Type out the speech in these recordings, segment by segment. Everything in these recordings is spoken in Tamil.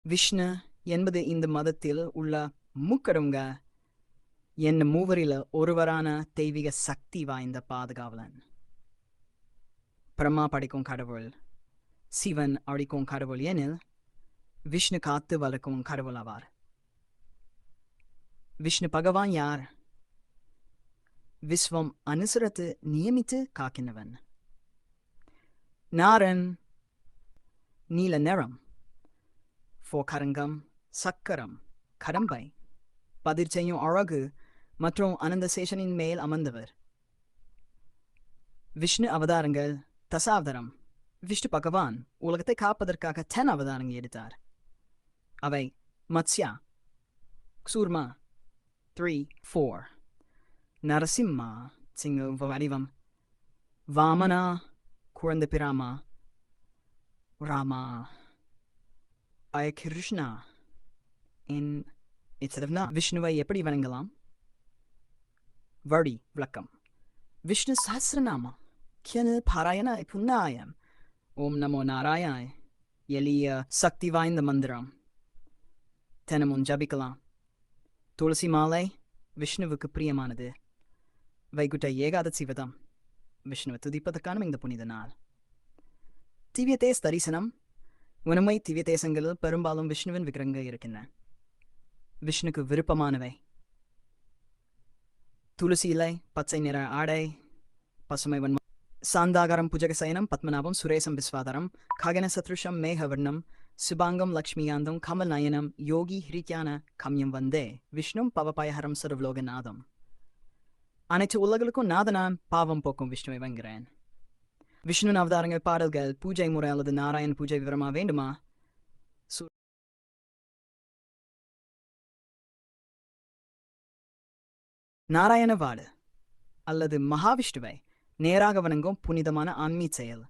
விஷ்ணு என்பது இந்த மதத்தில் உள்ள முக்கடங்க என்ன மூவரில் ஒருவரான தெய்வீக சக்தி வாய்ந்த பாதுகாவலன். பிரம்மா படைக்கும் கடவுள், சிவன் அழிக்கும் கடவுள் எனில் விஷ்ணு காத்து வளர்க்கும் கடவுள் ஆவார். விஷ்ணு பகவான் யார்? விஸ்வம் அனுசரத்து நியமித்து காக்கினவன். நாரன் நீல நிறம், போக்கரங்கம், சக்கரம், கடம்பை, பதிர் செய்யும் அழகு மற்றும் அனந்த சேஷனின் மேல் அமர்ந்தவர். விஷ்ணு அவதாரங்கள் தசாவதாரம். விஷ்ணு பகவான் உலகத்தை காப்பதற்காக 10 அவதாரங்கள் எடுத்தார். அவை மத்ஸ்யா, கூர்மா 3, 4, நரசிம்மா சிங்க வடிவம், வாமனா குழந்தை பிராமா, ராமா கிருஷ்ணா விஷ்ணுவை எப்படி வணங்கலாம்? வழி விளக்கம். விஷ்ணு சஹஸ்ரநாமா பாராயண புன்னாயம். ஓம் நமோ நாராயணாய் எளிய சக்தி வாய்ந்த மந்திரம் தினமும் ஜபிக்கலாம். துளசி மாலை விஷ்ணுவுக்கு பிரியமானது. வைகுண்ட ஏகாதசி விதம் விஷ்ணுவை துதிப்பதற்கான இந்த புனித நாள். திவ்ய தேச தரிசனம். உண்மை திவ்ய தேசங்களில் பெரும்பாலும் விஷ்ணுவின் விக்கிரகங்கள் இருக்கின்றன. விஷ்ணுக்கு விருப்பமானவை துளசி இலை, பச்சை நிற ஆடை, பசுமை வன்மம், சாந்தாகாரம், புஜக சயனம், பத்மநாபம், சுரேசம், விஸ்வாதாரம், ககன சத்ருஷம், மேகவர்ணம், சுபாங்கம், லக்ஷ்மியாந்தம், கமல் நயனம், யோகி ஹிரிக்யான கம்யம் வந்தே விஷ்ணும் பவபாயஹரம் சர்வலோகநாதம். அனைத்து உலகளுக்கும் நாதனான் பாவம் போக்கும் விஷ்ணுவை வணங்குகிறேன். விஷ்ணு அவதாரங்கள் பாடல்கள் பூஜை முறை அல்லது நாராயண பூஜை விவரமா வேண்டுமா? நாராயண வாடு அல்லது மகாவிஷ்ணுவை நேராக வணங்கும் புனிதமான ஆன்மீக செயல்.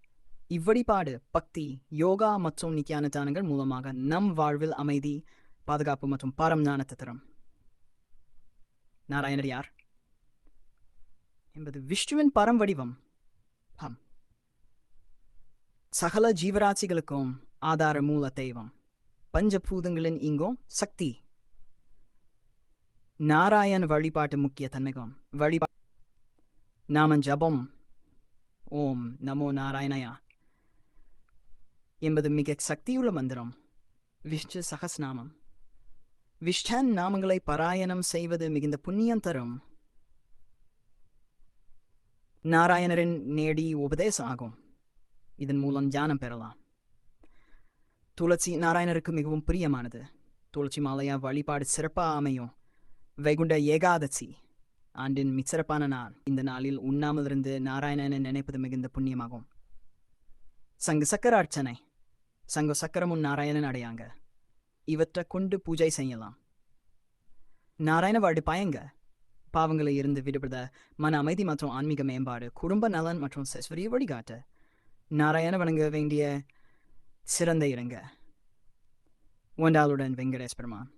இவ்வழிபாடு பக்தி, யோகா மற்றும் நித்தியான தானங்கள் மூலமாக நம் வாழ்வில் அமைதி, பாதுகாப்பு மற்றும் பாரம் ஞானத்தை தரும். நாராயணர் யார் என்பது விஷ்ணுவின் பரம் வடிவம். சகல ஜீவராசிகளுக்கும் ஆதார மூல தெய்வம். பஞ்சபூதங்களின் இங்கும் சக்தி. நாராயண வழிபாட்டு முக்கிய தன்மைகம். நாம ஜபம் ஓம் நமோ நாராயணயா என்பது மிக சக்தியுள்ள மந்திரம். விஷ்ணு சகஸ்நாமம். விஷ்ணன் நாமங்களை பாராயணம் செய்வது மிகுந்த புண்ணியம் தரும். நாராயணரின் நேடி உபதேசம் ஆகும். இதன் மூலம் தியானம் பெறலாம். துளசி நாராயணருக்கு மிகவும் பிரியமானது. துளசி மாலையா வழிபாடு சிறப்பாக அமையும். வைகுண்ட ஏகாதசி ஆண்டின் மிச்சிறப்பான நாள். இந்த நாளில் உண்ணாமலிருந்து நாராயணனை நினைப்பது மிகுந்த புண்ணியமாகும். சங்கு சக்கர அர்ச்சனை. சங்கு சக்கரமும் நாராயணன் அடையாங்க. இவற்றை கொண்டு பூஜை செய்யலாம். நாராயண வாடு பயங்க பாவங்களை இருந்து விடுபட, மன அமைதி மற்றும் ஆன்மீக மேம்பாடு, குடும்ப நலன் மற்றும் சஸ்வரிய வழிகாட்ட நாராயண வணங்க வேண்டிய சிறந்த இடங்க. ஒன்றாளுடன் வெங்கடேஷ் பெருமான்.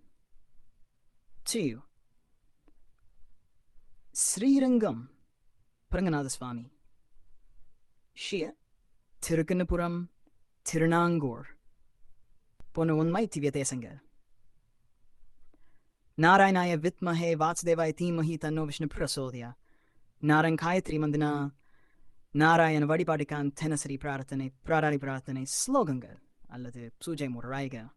ஸ்ரீரங்கம் பிரங்கநாத சுவாமி. ஷிய திருக்கண்ணபுரம், திருநாங்கூர் போன்ற உண்மை திவ்ய தேசங்கள். நாராயணாய வித்மஹே வாசுதேவாய தீமஹி தன்னோ விஷ்ணு பிரசோதயா. நாராயண் காயத்ரி மந்தினா நாராயண வழிபாடுக்கான் தினசரி பிரார்த்தனை ஸ்லோகங்கள் அல்லது பூஜை முறைகள்.